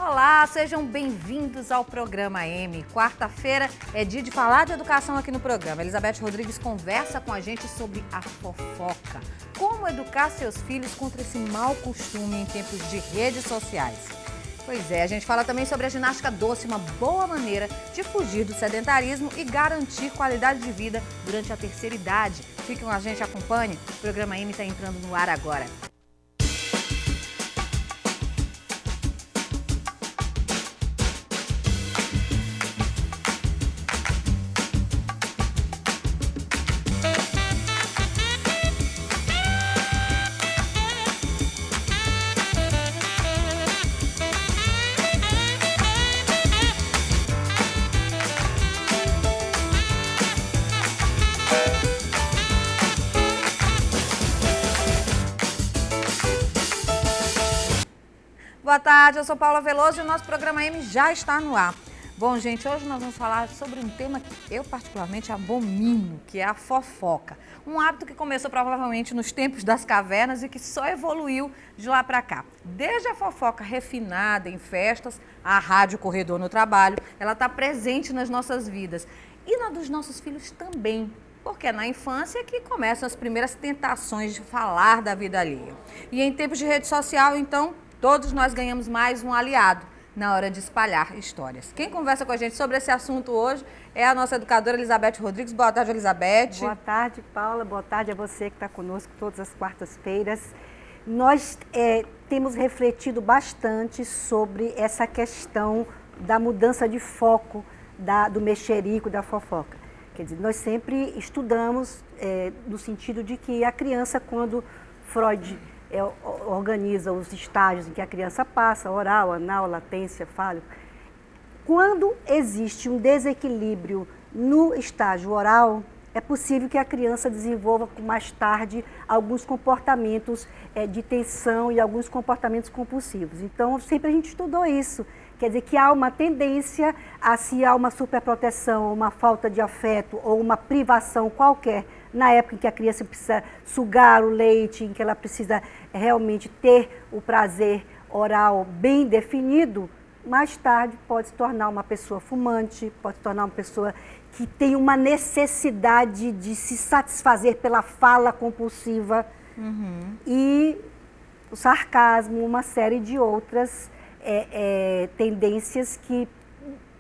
Olá, sejam bem-vindos ao Programa M. Quarta-feira é dia de falar de educação aqui no programa. Elizabeth Rodrigues conversa com a gente sobre a fofoca. Como educar seus filhos contra esse mau costume em tempos de redes sociais. Pois é, a gente fala também sobre a ginástica doce, uma boa maneira de fugir do sedentarismo e garantir qualidade de vida durante a terceira idade. Fiquem com a gente, acompanhe. O Programa M está entrando no ar agora. Boa tarde, eu sou Paula Veloso e o nosso Programa M já está no ar. Bom, gente, hoje nós vamos falar sobre um tema que eu particularmente abomino, que é a fofoca. Um hábito que começou provavelmente nos tempos das cavernas e que só evoluiu de lá para cá. Desde a fofoca refinada em festas, a rádio corredor no trabalho, ela está presente nas nossas vidas e na dos nossos filhos também. Porque é na infância que começam as primeiras tentações de falar da vida alheia. E em tempos de rede social, então, todos nós ganhamos mais um aliado na hora de espalhar histórias. Quem conversa com a gente sobre esse assunto hoje é a nossa educadora Elizabeth Rodrigues. Boa tarde, Elizabeth. Boa tarde, Paula. Boa tarde a você que está conosco todas as quartas-feiras. Nós temos refletido bastante sobre essa questão da mudança de foco do mexerico, da fofoca. Quer dizer, nós sempre estudamos no sentido de que a criança, quando Freud organiza os estágios em que a criança passa, oral, anal, latência, fálico. Quando existe um desequilíbrio no estágio oral, é possível que a criança desenvolva mais tarde alguns comportamentos de tensão e alguns comportamentos compulsivos. Então, sempre a gente estudou isso. Quer dizer que há uma tendência a, se há uma superproteção, uma falta de afeto ou uma privação qualquer, na época em que a criança precisa sugar o leite, em que ela precisa realmente ter o prazer oral bem definido, mais tarde pode se tornar uma pessoa fumante, pode se tornar uma pessoa que tem uma necessidade de se satisfazer pela fala compulsiva e o sarcasmo, uma série de outras tendências que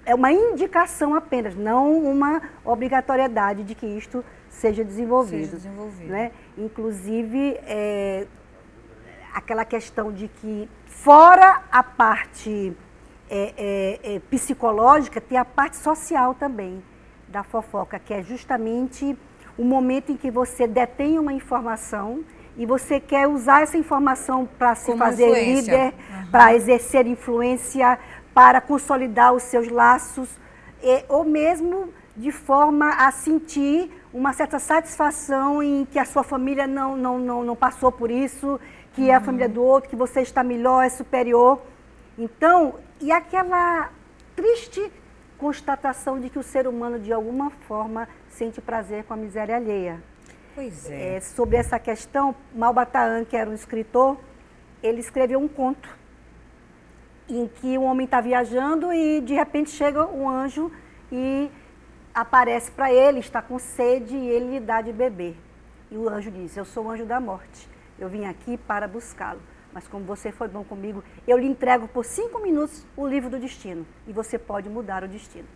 é uma indicação apenas, não uma obrigatoriedade de que isto seja desenvolvido. Né? Inclusive, aquela questão de que, fora a parte psicológica, tem a parte social também da fofoca, que é justamente o momento em que você detém uma informação e você quer usar essa informação para se fazer líder, para exercer influência, para consolidar os seus laços, ou mesmo de forma a sentir uma certa satisfação em que a sua família não passou por isso, que é a família do outro, que você está melhor, é superior. Então, e aquela triste constatação de que o ser humano, de alguma forma, sente prazer com a miséria alheia. Pois é. Sobre essa questão, Malbataan, que era um escritor, ele escreveu um conto em que um homem está viajando e, de repente, chega um anjo e aparece para ele, está com sede e ele lhe dá de beber. E o anjo diz: eu sou o anjo da morte, eu vim aqui para buscá-lo, mas como você foi bom comigo, eu lhe entrego por 5 minutos o livro do destino e você pode mudar o destino.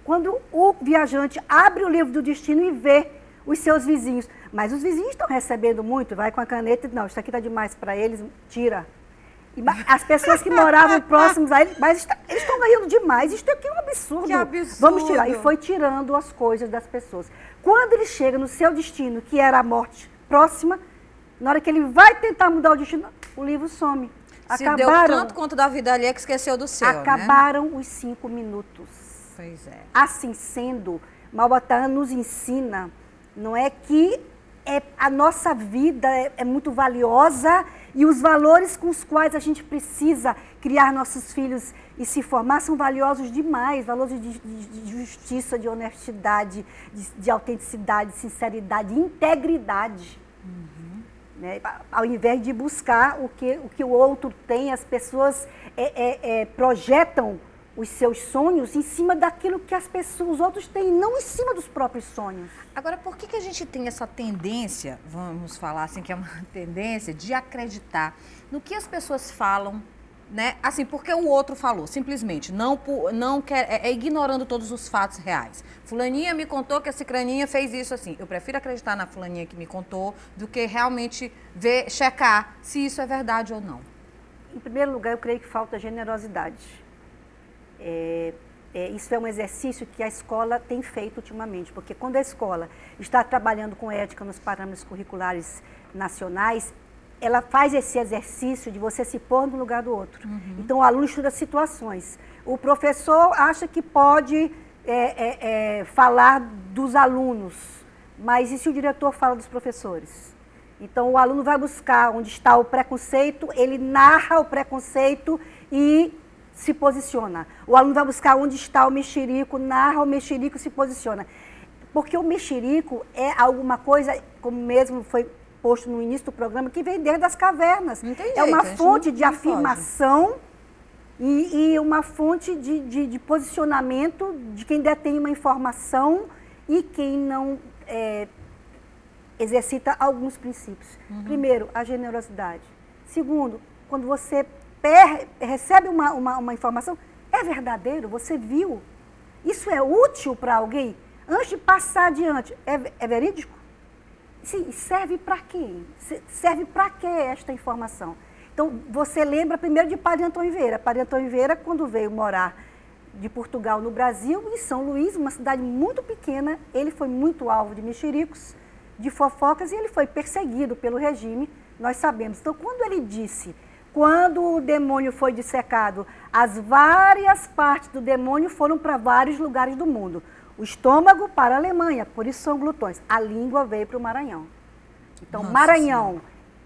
Quando o viajante abre o livro do destino e vê os seus vizinhos, mas os vizinhos estão recebendo muito, vai com a caneta e não, isso aqui está demais para eles, tira. E as pessoas que moravam próximos a ele, mas eles estão ganhando demais, isso aqui é um absurdo. Que absurdo. Vamos tirar. E foi tirando as coisas das pessoas. Quando ele chega no seu destino, que era a morte próxima, na hora que ele vai tentar mudar o destino, o livro some. Se deu tanto conta da vida alheia que esqueceu do seu, acabaram os 5 minutos. Pois é. Assim sendo, Malbataan nos ensina, não é que a nossa vida é muito valiosa e os valores com os quais a gente precisa criar nossos filhos e se formar são valiosos demais, valores de justiça, de honestidade, de autenticidade, de sinceridade, de integridade. né? Ao invés de buscar o que o outro tem, as pessoas projetam os seus sonhos em cima daquilo que os outros têm, não em cima dos próprios sonhos. Agora, por que a gente tem essa tendência, vamos falar assim, que é uma tendência de acreditar no que as pessoas falam, né? Assim, porque o outro falou, simplesmente, não quer, ignorando todos os fatos reais. Fulaninha me contou que a cicraninha fez isso assim. Eu prefiro acreditar na fulaninha que me contou do que realmente checar se isso é verdade ou não. Em primeiro lugar, eu creio que falta generosidade. Isso é um exercício que a escola tem feito ultimamente, porque quando a escola está trabalhando com ética nos parâmetros curriculares nacionais, ela faz esse exercício de você se pôr no lugar do outro. Então, o aluno estuda situações. O professor acha que pode falar dos alunos, mas e se o diretor fala dos professores? Então, o aluno vai buscar onde está o preconceito, ele narra o preconceito e se posiciona. O aluno vai buscar onde está o mexerico, narra o mexerico e se posiciona. Porque o mexerico é alguma coisa, como mesmo foi posto no início do programa, que vem desde as cavernas. É uma fonte de afirmação e uma fonte de posicionamento de quem detém uma informação e quem não exercita alguns princípios. Primeiro, a generosidade. Segundo, quando você recebe uma informação, é verdadeiro, você viu, isso é útil para alguém, antes de passar adiante, é verídico? Sim, serve para quem? Serve para que esta informação? Então, você lembra primeiro de Padre Antônio Vieira. Padre Antônio Vieira, quando veio morar de Portugal no Brasil, em São Luís, uma cidade muito pequena, ele foi muito alvo de mexericos, de fofocas, e ele foi perseguido pelo regime, nós sabemos. Então, quando ele disse, quando o demônio foi dissecado, as várias partes do demônio foram para vários lugares do mundo. O estômago para a Alemanha, por isso são glutões. A língua veio para o Maranhão. Então, nossa, Maranhão,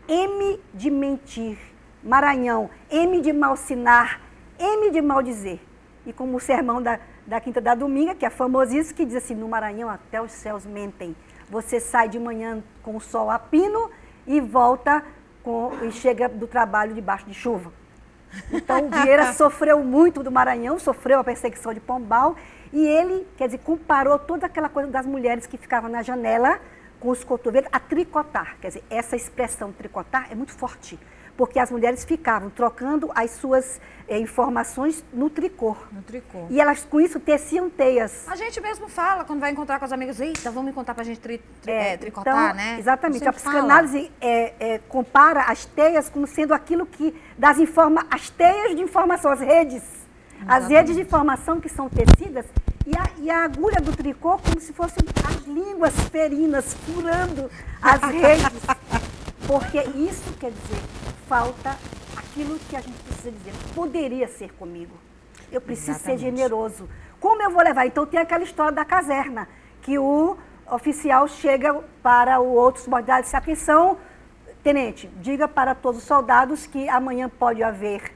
senhora. M de mentir. Maranhão, M de malsinar, M de maldizer. E como o sermão da Quinta da Dominga, que é famosíssimo, que diz assim, no Maranhão até os céus mentem. Você sai de manhã com o sol a pino e volta e chega do trabalho debaixo de chuva. Então, o Vieira sofreu muito do Maranhão, sofreu a perseguição de Pombal, e ele, quer dizer, comparou toda aquela coisa das mulheres que ficavam na janela com os cotovelos a tricotar. Quer dizer, essa expressão tricotar é muito forte, porque as mulheres ficavam trocando as suas informações no tricô. No tricô. E elas, com isso, teciam teias. A gente mesmo fala, quando vai encontrar com as amigas, eita, vamos me contar pra gente tricotar, então, né? Exatamente. A psicanálise compara as teias como sendo aquilo que, as teias de informação, as redes. Exatamente. As redes de informação que são tecidas e a agulha do tricô como se fossem as línguas ferinas furando as redes. Porque isso quer dizer, falta aquilo que a gente precisa dizer. Poderia ser comigo. Eu preciso ser generoso. Como eu vou levar? Então tem aquela história da caserna, que o oficial chega para o outro subordinado e diz, atenção, tenente, diga para todos os soldados que amanhã pode haver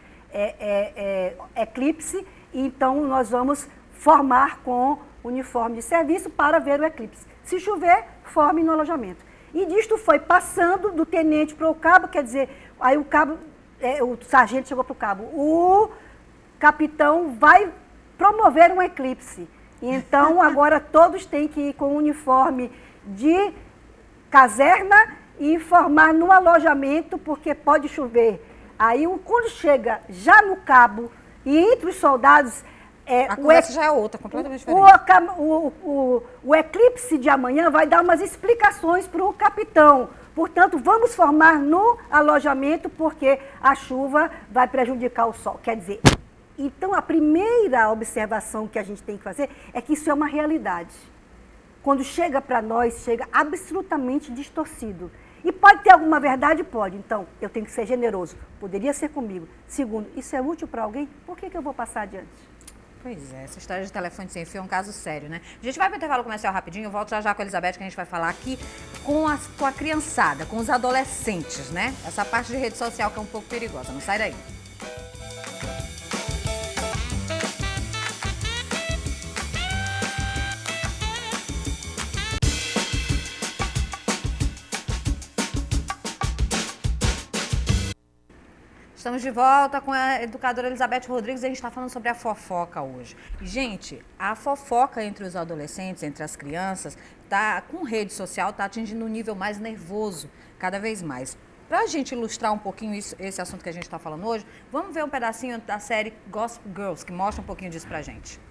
eclipse, então nós vamos formar com uniforme de serviço para ver o eclipse. Se chover, forme no alojamento. E disto foi passando do tenente para o cabo, quer dizer, aí o cabo, o sargento chegou para o cabo, o capitão vai promover um eclipse. Então, agora todos têm que ir com uniforme de caserna e formar no alojamento, porque pode chover. Aí, quando chega já no cabo e entre os soldados... a conversa já é outra, completamente diferente. O eclipse de amanhã vai dar umas explicações para o capitão. Portanto, vamos formar no alojamento, porque a chuva vai prejudicar o sol. Quer dizer, então a primeira observação que a gente tem que fazer é que isso é uma realidade. Quando chega para nós, chega absolutamente distorcido. E pode ter alguma verdade? Pode. Então, eu tenho que ser generoso. Poderia ser comigo. Segundo, isso é útil para alguém? Por que eu vou passar adiante? Pois é, essa história de telefone sem fio é um caso sério, né? A gente vai para o intervalo comercial rapidinho, eu volto já com a Elizabeth, que a gente vai falar aqui com a criançada, com os adolescentes, né? Essa parte de rede social que é um pouco perigosa, não sai daí. Estamos de volta com a educadora Elizabeth Rodrigues e a gente está falando sobre a fofoca hoje. E, gente, a fofoca entre os adolescentes, entre as crianças, com rede social, está atingindo um nível mais nervoso, cada vez mais. Para a gente ilustrar um pouquinho esse assunto que a gente está falando hoje, vamos ver um pedacinho da série Gossip Girls, que mostra um pouquinho disso para a gente.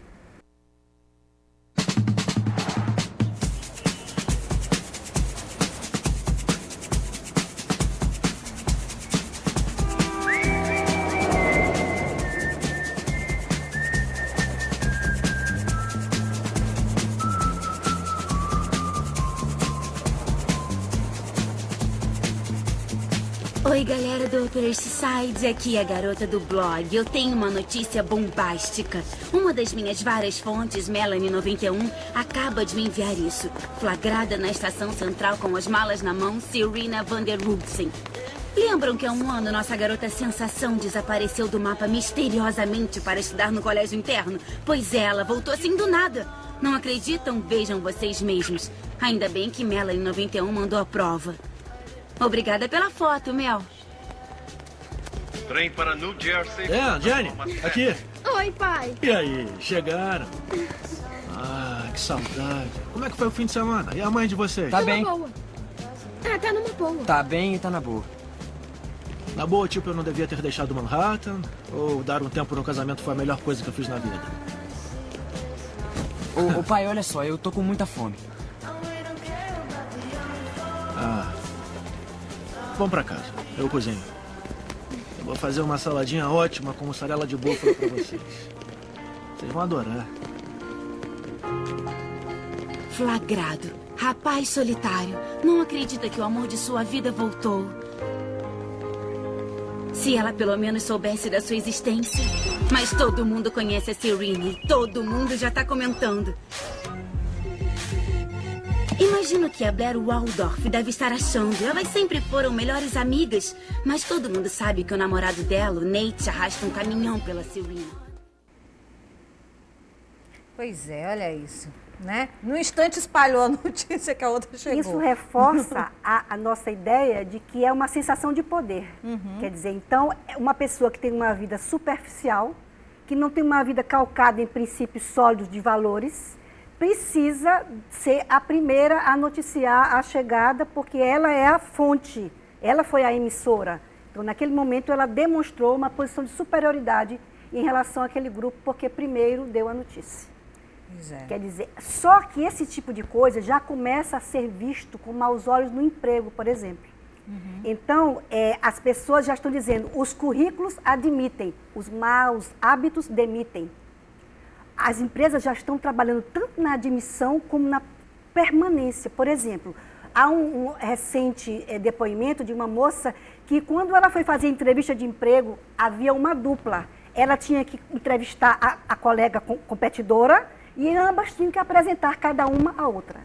Oi, galera do Upper East Side, aqui é a garota do blog. Eu tenho uma notícia bombástica. Uma das minhas várias fontes, Melanie91, acaba de me enviar isso. Flagrada na estação central com as malas na mão, Serena van der Woodsen. Lembram que há um ano nossa garota sensação desapareceu do mapa misteriosamente para estudar no colégio interno? Pois é, ela voltou assim do nada. Não acreditam? Vejam vocês mesmos. Ainda bem que Melanie91 mandou a prova. Obrigada pela foto, Mel. Trem para New Jersey. Jenny, aqui. Oi, pai. E aí, chegaram? Ah, que saudade. Como é que foi o fim de semana? E a mãe de vocês? Tá bem. boa. Tá numa boa. Tá bem e tá na boa. Na boa, tipo, eu não devia ter deixado Manhattan? Ou dar um tempo no casamento foi a melhor coisa que eu fiz na vida? Ô pai, olha só, eu tô com muita fome. Ah. Vamos pra casa, eu cozinho. Eu vou fazer uma saladinha ótima com mussarela de búfala pra vocês. Vocês vão adorar. Flagrado. Rapaz solitário. Não acredita que o amor de sua vida voltou. Se ela pelo menos soubesse da sua existência. Mas todo mundo conhece a Serena e todo mundo já tá comentando. Imagino que a Blair Waldorf deve estar achando. Elas sempre foram melhores amigas. Mas todo mundo sabe que o namorado dela, o Nate, arrasta um caminhão pela Serena. Pois é, olha isso, né? No instante espalhou a notícia que a outra chegou. Isso reforça a nossa ideia de que é uma sensação de poder. Quer dizer, então, uma pessoa que tem uma vida superficial, que não tem uma vida calcada em princípios sólidos de valores, precisa ser a primeira a noticiar a chegada, porque ela é a fonte, ela foi a emissora. Então, naquele momento, ela demonstrou uma posição de superioridade em relação àquele grupo, porque primeiro deu a notícia. Pois é. Quer dizer, só que esse tipo de coisa já começa a ser visto com maus olhos no emprego, por exemplo. Então, as pessoas já estão dizendo, os currículos admitem, os maus hábitos demitem. As empresas já estão trabalhando tanto na admissão como na permanência. Por exemplo, há um recente depoimento de uma moça que, quando ela foi fazer entrevista de emprego, havia uma dupla. Ela tinha que entrevistar a colega competidora e ambas tinham que apresentar cada uma a outra.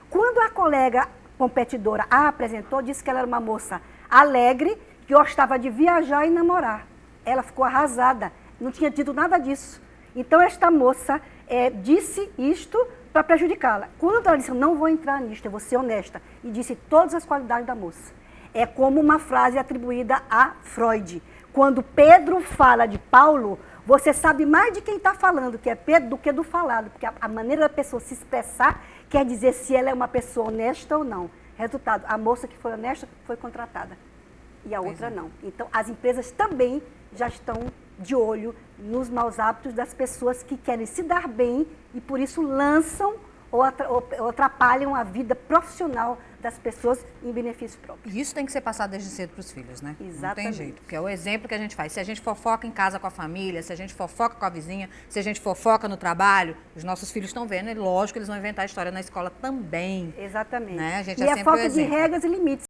Quando a colega competidora a apresentou, disse que ela era uma moça alegre, que gostava de viajar e namorar. Ela ficou arrasada, não tinha dito nada disso. Então, esta moça disse isto para prejudicá-la. Quando ela disse, eu não vou entrar nisto, eu vou ser honesta, e disse todas as qualidades da moça. É como uma frase atribuída a Freud. Quando Pedro fala de Paulo, você sabe mais de quem está falando, que é Pedro, do que do falado, porque a maneira da pessoa se expressar quer dizer se ela é uma pessoa honesta ou não. Resultado, a moça que foi honesta foi contratada e a outra não. Então, as empresas também já estão de olho nos maus hábitos das pessoas que querem se dar bem e, por isso, lançam ou atrapalham a vida profissional das pessoas em benefício próprio. E isso tem que ser passado desde cedo para os filhos, né? Exatamente. Não tem jeito, porque é o exemplo que a gente faz. Se a gente fofoca em casa com a família, se a gente fofoca com a vizinha, se a gente fofoca no trabalho, os nossos filhos estão vendo, e lógico, eles vão inventar a história na escola também. Exatamente. Né? A gente e é é sempre o falta de exemplo. regras e limites.